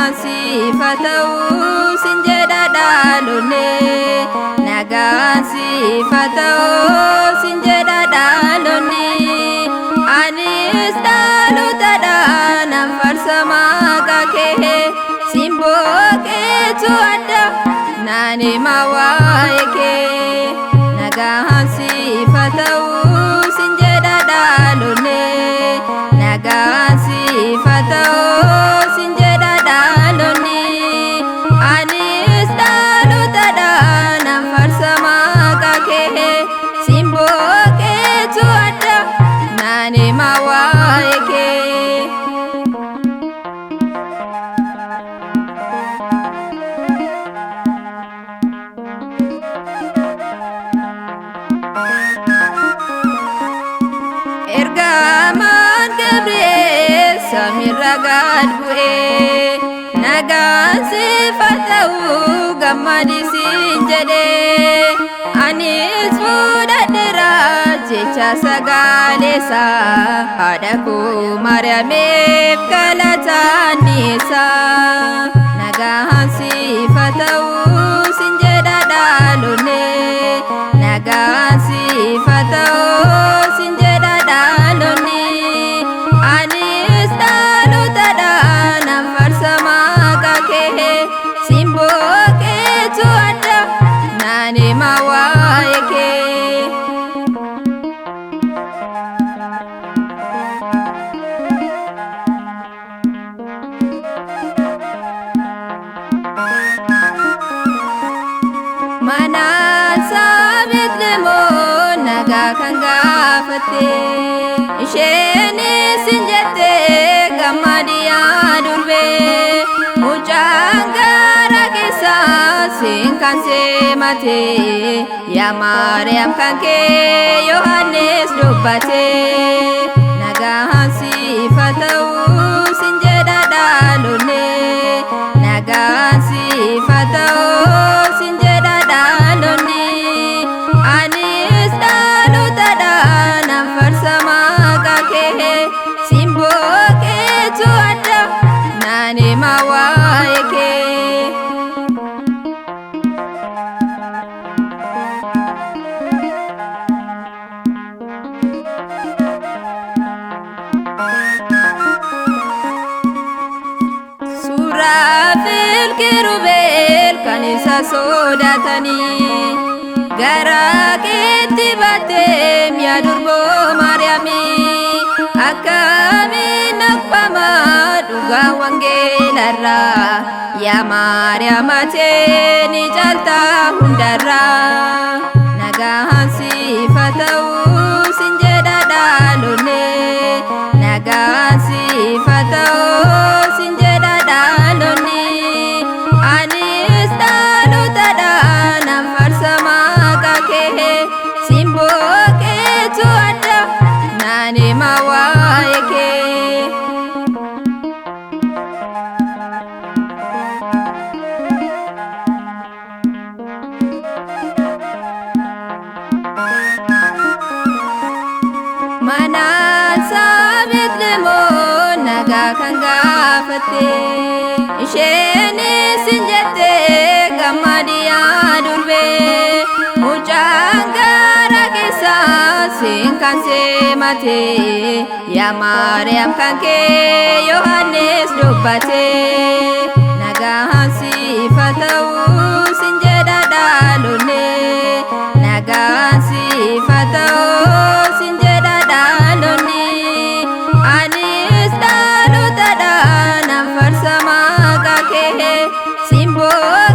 nagaan sifa ta'uu sin jedha dhaalonne nagaan sifa ta'uu sin jedha dhaalonni anis dhaalotadhaan farsa maqaa kee simboo keetu adda naan hima waa'ee kee nagaan sifa ta'uu sin jedha dhaalonne nagaan sifa ta'uu sin jedha dhaalonni anis dhaalotadhaan farsa maqaa kee simboo keetu adda naan hima waa'ee kee. Ergamaan Gabriel samiirra gad bu'ee nagaan sifa ta'uu gammadisiin jedhee anis fudhadheera jecha sagaaleessaa haadha koo Maariyaamiif galataan dhiyeessaa nagaan sifa ta'uu sin jedha dhaalonne nagaan sifa ta'uu sin jedha dhaalonni anis dhaalotadhaan farsa maqaa kee simboo keetu adda naan hima waa'ee kee. Mana Beetlemoo nagaa kan gaafatte isheenis hin jette gammadiyaa durbee mucaan gaara keessaa siin kan seemate yaa Maariyaam kan kee Yohaannis dubbate nagaan sifa ta'uu sin jedha dhaalonne nagaan sifa ta'uu sin jedha dhaalonni anis dhaalotadhaan farsa maqaa kee simboo keetu adda naan hima waa'ee kee. Suuraafil kiirubeel kan isa sodaatanii garaa keetti baatee mi'a durboo Maariyaamii akkamiin naqfama dhugaa wangeelarraa yaa Maariyaam atee ni caalta hundarraa nagaan sifa ta'uu sin jedha dhaalonne nagaan sifa ta'uu sin jedha dhaalonni anis dhaalotadhaan farsa maqaa kee simboo keetu adda naan hima waa'ee kee. Mana Beetlemoo nagaa kan gaafatte isheenis hin jette gammadiyaa durbee mucaan gaara keessaa siin kan seemate yaa Maariyaam kan kee Yohaannis dubbate nagaan sifa ta'uu sin jedha dhaalonne nagaan sifa ta'uu sin jedha dhaalonni anis dhaalotadhaan farsa maqaa kee simboo